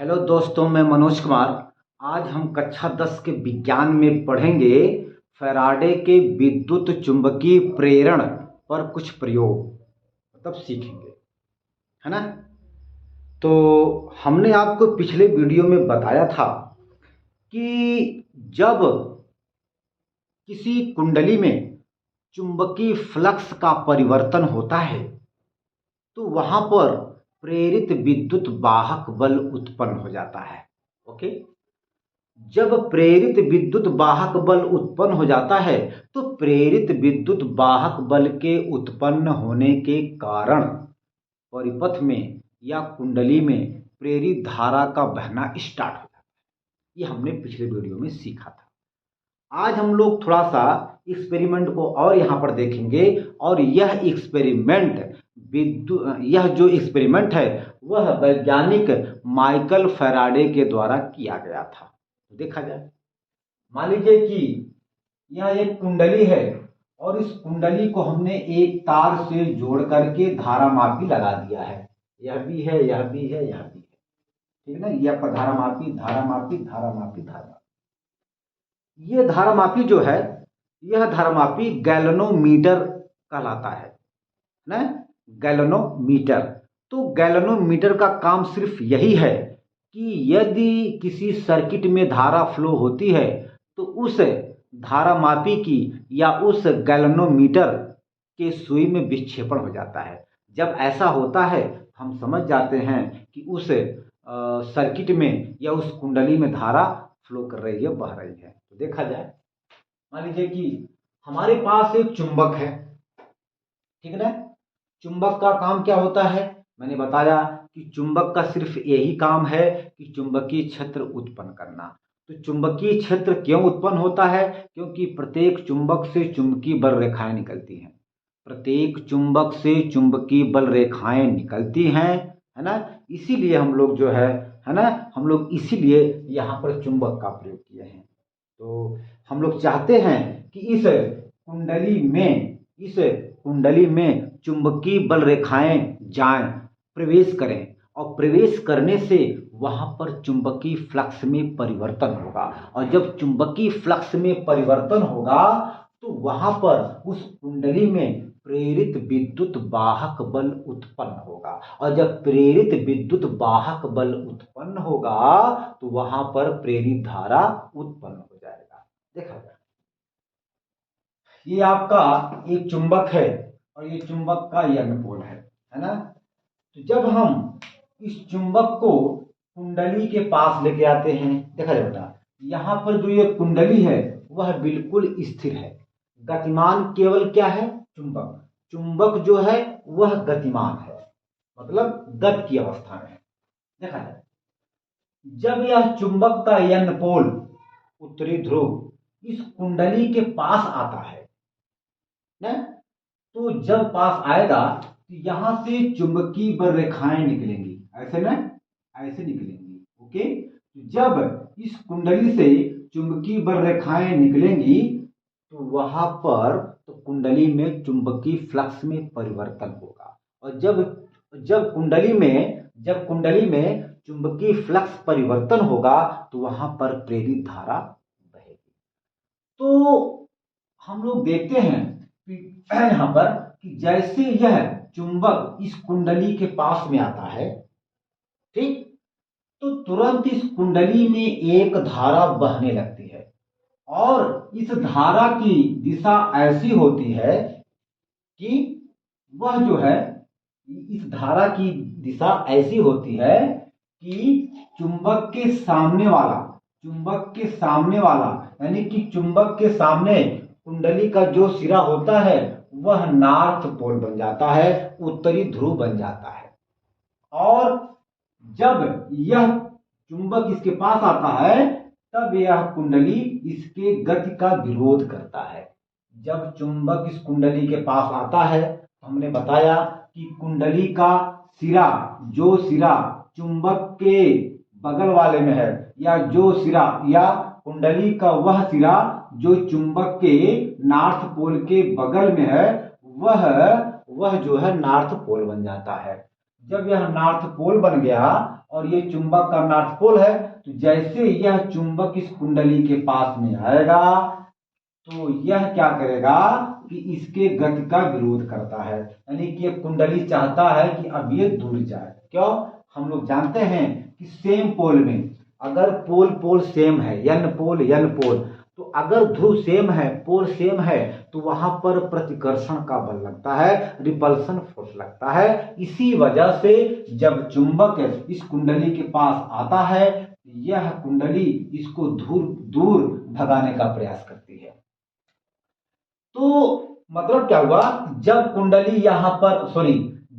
Hello दोस्तों, मैं मनोज कुमार। आज हम कक्षा 10 के विज्ञान में पढ़ेंगे फैराडे के विद्युत चुंबकीय प्रेरण पर कुछ प्रयोग मतलब सीखेंगे, है ना। तो हमने आपको पिछले वीडियो में बताया था कि जब किसी कुंडली में चुंबकीय फ्लक्स का परिवर्तन होता है तो वहां पर प्रेरित विद्युत वाहक बल उत्पन्न हो जाता है। ओके। जब प्रेरित विद्युत वाहक बल उत्पन्न हो जाता है तो प्रेरित विद्युत वाहक बल के उत्पन्न होने के कारण परिपथ में या कुंडली में प्रेरित धारा का बहना स्टार्ट हो जाता है। ये हमने पिछले वीडियो में सीखा था। आज हम लोग थोड़ा सा एक्सपेरिमेंट को और यहाँ पर देखेंगे और यह जो एक्सपेरिमेंट है वह वैज्ञानिक माइकल फैराडे के द्वारा किया गया था। देखा जाए, मान लीजिए कि यह एक कुंडली है और इस कुंडली को हमने एक तार से जोड़ करके धारामापी लगा दिया है। यह भी है, यह भी है, यह भी है, ठीक है ना। यह आपका धारामापी धारामापी धारामापी धारामापी। ये धारामापी जो है, यह धारामापी गैल्वेनोमीटर कहलाता है ना। गैल्वेनोमीटर। तो गैल्वेनोमीटर का काम सिर्फ यही है कि यदि किसी सर्किट में धारा फ्लो होती है तो उस धारामापी की या उस गैल्वेनोमीटर के सुई में विक्षेपण हो जाता है। जब ऐसा होता है हम समझ जाते हैं कि उस सर्किट में या उस कुंडली में धारा फ्लो कर रही है, बह रही है। तो देखा जाए, मान लीजिए कि हमारे पास एक चुंबक है, ठीक है ना। चुंबक का काम क्या होता है, मैंने बताया कि चुंबक का सिर्फ यही काम है कि चुंबकीय क्षेत्र उत्पन्न करना। तो चुंबकीय क्षेत्र क्यों उत्पन्न होता है? क्योंकि प्रत्येक चुंबक से चुंबकीय बल रेखाएं निकलती हैं। प्रत्येक चुंबक से चुंबकीय बल रेखाएं निकलती हैं, है ना। इसीलिए हम लोग जो है ना, हम लोग इसीलिए यहाँ पर चुंबक का प्रयोग किए हैं। तो हम लोग चाहते हैं कि इस कुंडली में चुंबकीय बल रेखाएं जाएं, प्रवेश करें, और प्रवेश करने से वहां पर चुंबकीय फ्लक्स में परिवर्तन होगा। और जब चुंबकीय फ्लक्स में परिवर्तन होगा तो वहां पर उस कुंडली में प्रेरित विद्युत वाहक बल उत्पन्न होगा। और जब प्रेरित विद्युत वाहक बल उत्पन्न होगा तो वहां पर प्रेरित धारा उत्पन्न हो जाएगा। देखा जाए, ये आपका एक चुंबक है और ये चुंबक का यंग पोल है ना। तो जब हम इस चुंबक को कुंडली के पास लेके आते हैं, देखा जाए बेटा, यहां पर जो ये कुंडली है वह बिल्कुल स्थिर है। गतिमान केवल क्या है? चुंबक। चुंबक जो है वह गतिमान है, मतलब गति की अवस्था में है। देखा जाए, जब यह चुंबक का यंग पोल उत्तरी ध्रुव इस कुंडली के पास आता है ना, तो जब पास आएगा तो यहां से चुंबकीय बल रेखाएं निकलेंगी, ऐसे ना, ऐसे निकलेंगी। ओके। जब इस कुंडली से चुंबकीय बल रेखाएं निकलेंगी तो वहां पर तो कुंडली में चुंबकीय फ्लक्स में परिवर्तन होगा। और जब कुंडली में चुंबकीय फ्लक्स परिवर्तन होगा तो वहां पर प्रेरित धारा बहेगी। तो हम लोग देखते हैं यहां पर कि जैसे यह चुंबक इस कुंडली के पास में आता है, ठीक, तो तुरंत इस कुंडली में एक धारा बहने लगती है। और इस धारा की दिशा ऐसी होती है कि वह जो है, इस धारा की दिशा ऐसी होती है कि चुंबक के सामने वाला यानी कि चुंबक के सामने कुंडली का जो सिरा होता है वह नॉर्थ पोल बन जाता है, उत्तरी ध्रुव बन जाता है। और जब यह चुंबक इसके पास आता है तब यह कुंडली इसके गति का विरोध करता है। जब चुंबक इस कुंडली के पास आता है, हमने बताया कि कुंडली का सिरा, जो सिरा चुंबक के बगल वाले में है, या जो सिरा या कुंडली का वह सिरा जो चुंबक के नॉर्थ पोल के बगल में है, वह जो है नॉर्थ पोल बन जाता है। जब यह नॉर्थ पोल बन गया और ये चुंबक का नॉर्थ पोल है, तो जैसे यह चुंबक इस कुंडली के पास में आएगा तो यह क्या करेगा कि इसके गति का विरोध करता है, यानी कि ये कुंडली चाहता है कि अब ये दूर जाए। क्यों? हम लोग जानते हैं कि सेम पोल में अगर पोल पोल सेम है, यन पोल, तो अगर ध्रुव सेम है, पोल सेम है, तो वहां पर प्रतिकर्षण का बल लगता है, रिपल्सन फोर्स लगता है। इसी वजह से जब चुंबक इस कुंडली के पास आता है, यह कुंडली इसको दूर दूर भगाने का प्रयास करती है। तो मतलब क्या हुआ, जब कुंडली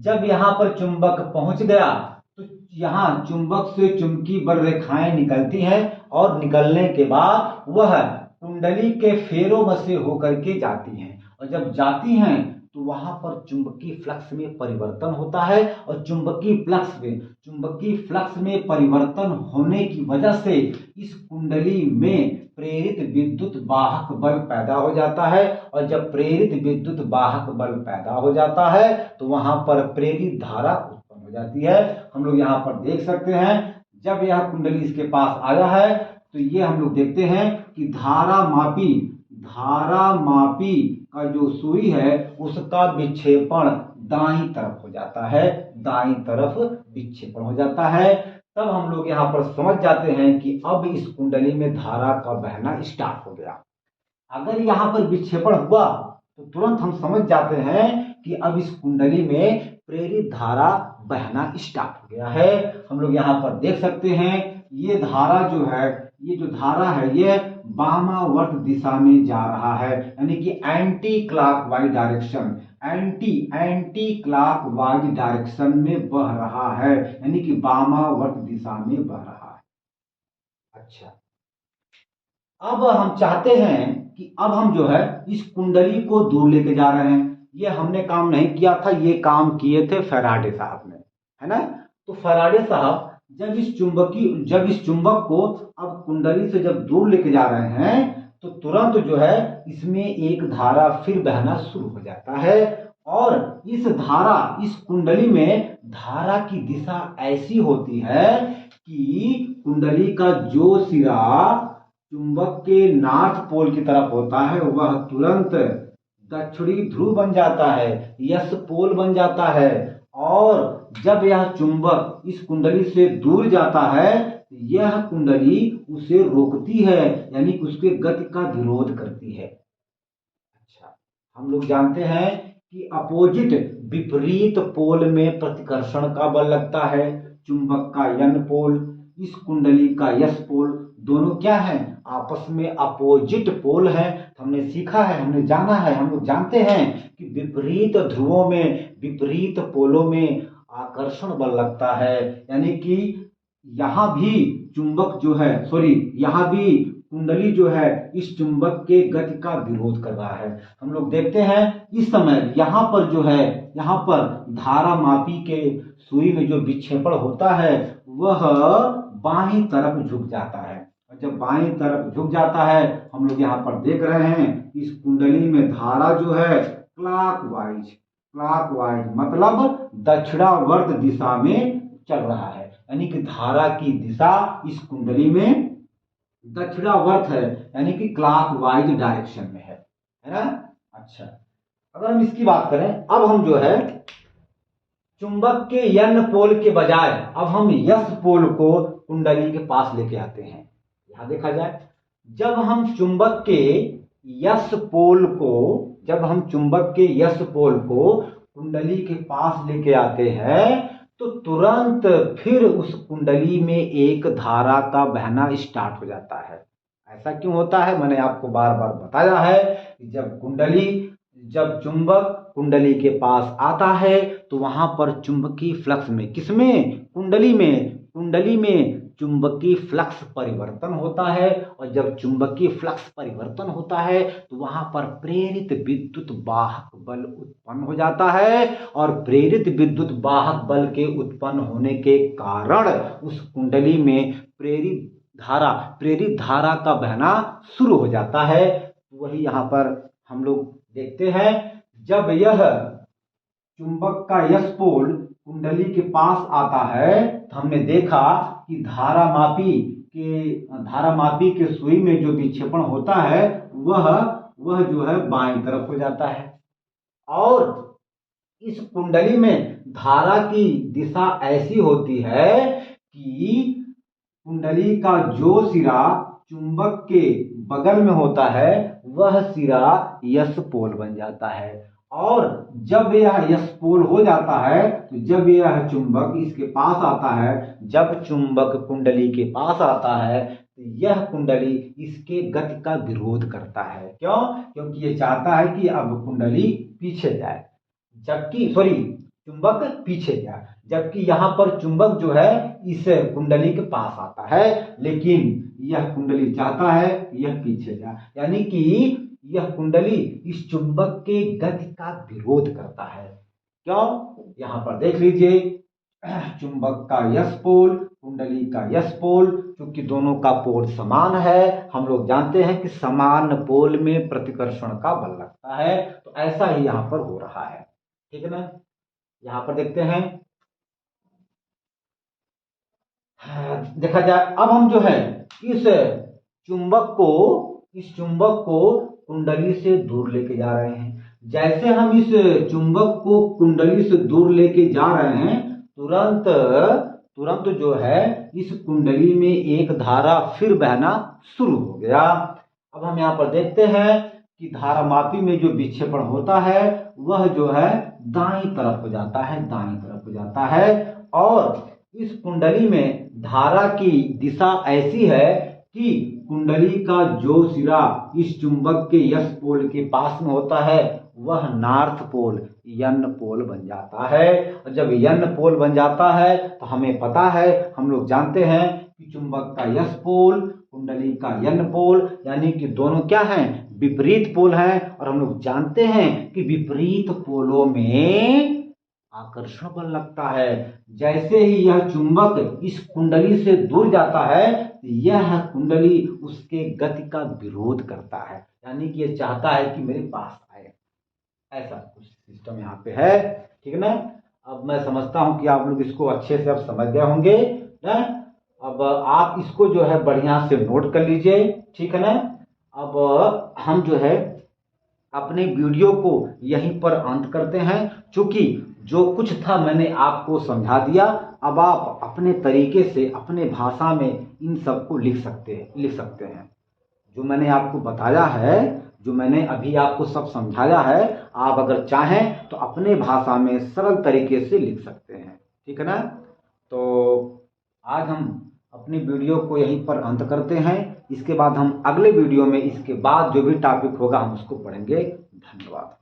जब यहां पर चुंबक पहुंच गया तो यहां चुंबक से चुंबकीय बल रेखाएं निकलती हैं और निकलने के बाद वह कुंडली के फेरों में से होकर के जाती हैं, और जब जाती हैं तो वहां पर चुंबकीय फ्लक्स में परिवर्तन होता है, और चुंबकीय फ्लक्स में परिवर्तन होने की वजह से इस कुंडली में प्रेरित विद्युत वाहक बल पैदा हो जाता है, और जब प्रेरित विद्युत वाहक बल पैदा हो जाता है तो वहां पर प्रेरित धारा उत्पन्न हो जाती है। हम लोग यहाँ पर देख सकते हैं, जब यह कुंडली इसके पास आया है तो ये हम लोग देखते हैं कि धारा मापी का जो सुई है उसका विक्षेपण दाईं तरफ हो जाता है, दाईं तरफ विक्षेपण हो जाता है। तब हम लोग यहाँ पर समझ जाते हैं कि अब इस कुंडली में धारा का बहना स्टार्ट हो गया। अगर यहाँ पर विक्षेपण हुआ तो तुरंत हम समझ जाते हैं कि अब इस कुंडली में प्रेरित धारा बहना स्टार्ट हो गया है। हम लोग यहाँ पर देख सकते हैं, ये जो धारा है ये वामावर्त दिशा में जा रहा है, यानी कि एंटी क्लॉकवाइज डायरेक्शन में बह रहा है, यानी कि वामावर्त दिशा में बह रहा है। अच्छा, अब हम चाहते हैं कि अब हम जो है इस कुंडली को दूर लेके जा रहे हैं। ये हमने काम नहीं किया था, ये काम किए थे फैराडे साहब ने, है ना। तो फैराडे साहब जब इस चुंबक को अब कुंडली से जब दूर लेके जा रहे हैं तो तुरंत जो है इसमें एक धारा फिर बहना शुरू हो जाता है, और इस कुंडली में धारा की दिशा ऐसी होती है कि कुंडली का जो सिरा चुंबक के नॉर्थ पोल की तरफ होता है वह तुरंत दक्षिणी ध्रुव बन जाता है, यस पोल बन जाता है, और जब यह चुंबक इस कुंडली से दूर जाता है यह कुंडली उसे रोकती है, यानी कि उसके गति का विरोध करती है। अच्छा, हम लोग जानते हैं कि अपोजिट विपरीत पोल में प्रतिकर्षण का बल लगता है। चुंबक का यन पोल, इस कुंडली का यस पोल, दोनों क्या है, आपस में अपोजिट पोल है। हमने सीखा है, हमने जाना है, हम लोग जानते हैं कि विपरीत ध्रुवों में, विपरीत पोलों में आकर्षण बल लगता है, यानी कि यहाँ भी कुंडली जो है इस चुंबक के गति का विरोध कर रहा है। हम लोग देखते हैं इस समय यहाँ पर धारा मापी के सुई में जो विक्षेपण होता है वह बाईं तरफ झुक जाता है, और जब बाईं तरफ झुक जाता है हम लोग यहाँ पर देख रहे हैं इस कुंडली में धारा जो है क्लॉकवाइज मतलब दक्षिणावर्त दिशा में चल रहा है, यानी कि धारा की दिशा इस कुंडली में दक्षिणावर्त है, यानी कि क्लॉकवाइज डायरेक्शन में है ना। अच्छा, अगर हम इसकी बात करें, अब हम जो है चुंबक के यन पोल के बजाय अब हम यस पोल को कुंडली के पास लेके आते हैं। यहां देखा जाए, जब हम चुंबक के यस पोल को कुंडली के पास लेके आते हैं तो तुरंत फिर उस कुंडली में एक धारा का बहना स्टार्ट हो जाता है। ऐसा क्यों होता है, मैंने आपको बार बार बताया है कि जब चुंबक कुंडली के पास आता है तो वहां पर चुंबकीय फ्लक्स में, किसमें, कुंडली में चुंबकीय फ्लक्स परिवर्तन होता है, और जब चुंबकीय फ्लक्स परिवर्तन होता है तो वहां पर प्रेरित विद्युत वाहक बल उत्पन्न हो जाता है, और प्रेरित विद्युत वाहक बल के उत्पन्न होने के कारण उस कुंडली में प्रेरित धारा का बहना शुरू हो जाता है। वही यहाँ पर हम लोग देखते हैं, जब यह चुंबक का यस पोल कुंडली के पास आता है तो हमने देखा कि धारामापी के सुई में जो विक्षेपण होता है वह जो है बाईं तरफ हो जाता है। और इस कुंडली में धारा की दिशा ऐसी होती है कि कुंडली का जो सिरा चुंबक के बगल में होता है वह सिरा यस पोल बन जाता है। और जब यह यस पोल हो जाता है तो जब यह चुंबक इसके पास आता है, जब चुंबक कुंडली के पास आता है तो यह कुंडली इसके गति का विरोध करता है। क्यों? क्योंकि ये चाहता है कि अब कुंडली पीछे जाए, चुंबक पीछे जाए, जबकि यहाँ पर चुंबक जो है इस कुंडली के पास आता है, लेकिन यह कुंडली चाहता है यह पीछे जाए, यानी कि यह कुंडली इस चुंबक के गति का विरोध करता है। क्यों? यहाँ पर देख लीजिए, चुंबक का यस पोल, कुंडली का यस पोल, क्योंकि दोनों का पोल समान है। हम लोग जानते हैं कि समान पोल में प्रतिकर्षण का बल लगता है, तो ऐसा ही यहाँ पर हो रहा है। ठीक है ना? यहाँ पर देखते हैं, देखा जाए अब हम जो है इस चुंबक को कुंडली से दूर लेके जा रहे हैं। जैसे हम इस चुंबक को कुंडली से दूर लेके जा रहे हैं, तुरंत जो है इस कुंडली में एक धारा फिर बहना शुरू हो गया। अब हम यहाँ पर देखते हैं कि धारामापी में जो विक्षेपण होता है वह जो है दाईं तरफ हो जाता है, और इस कुंडली में धारा की दिशा ऐसी है कि कुंडली का जो सिरा इस चुंबक के यस पोल के पास में होता है वह नॉर्थ पोल यन पोल बन जाता है। और जब यन पोल बन जाता है तो हमें पता है, हम लोग जानते हैं कि चुंबक का यस पोल, कुंडली का यन पोल, यानी कि दोनों क्या हैं? विपरीत पोल हैं। और हम लोग जानते हैं कि विपरीत पोलों में आकर्षण बल लगता है। जैसे ही यह चुंबक इस कुंडली से दूर जाता है, यह कुंडली उसके गति का विरोध करता है, यानी कि यह चाहता है कि मेरे पास आए। ऐसा कुछ सिस्टम यहाँ पे है। ठीक है ना? अब मैं समझता हूँ कि आप लोग इसको अच्छे से अब समझ गए होंगे ना। अब आप इसको जो है बढ़िया से नोट कर लीजिए। ठीक है ना? अब हम जो है अपने वीडियो को यहीं पर अंत करते हैं, क्योंकि जो कुछ था मैंने आपको समझा दिया। अब आप अपने तरीके से अपने भाषा में इन सबको लिख सकते हैं। जो मैंने आपको बताया है, जो मैंने अभी आपको सब समझाया है, आप अगर चाहें तो अपने भाषा में सरल तरीके से लिख सकते हैं। ठीक है ना? तो आज हम अपनी वीडियो को यहीं पर अंत करते हैं। इसके बाद हम अगले वीडियो में इसके बाद जो भी टॉपिक होगा हम उसको पढ़ेंगे। धन्यवाद।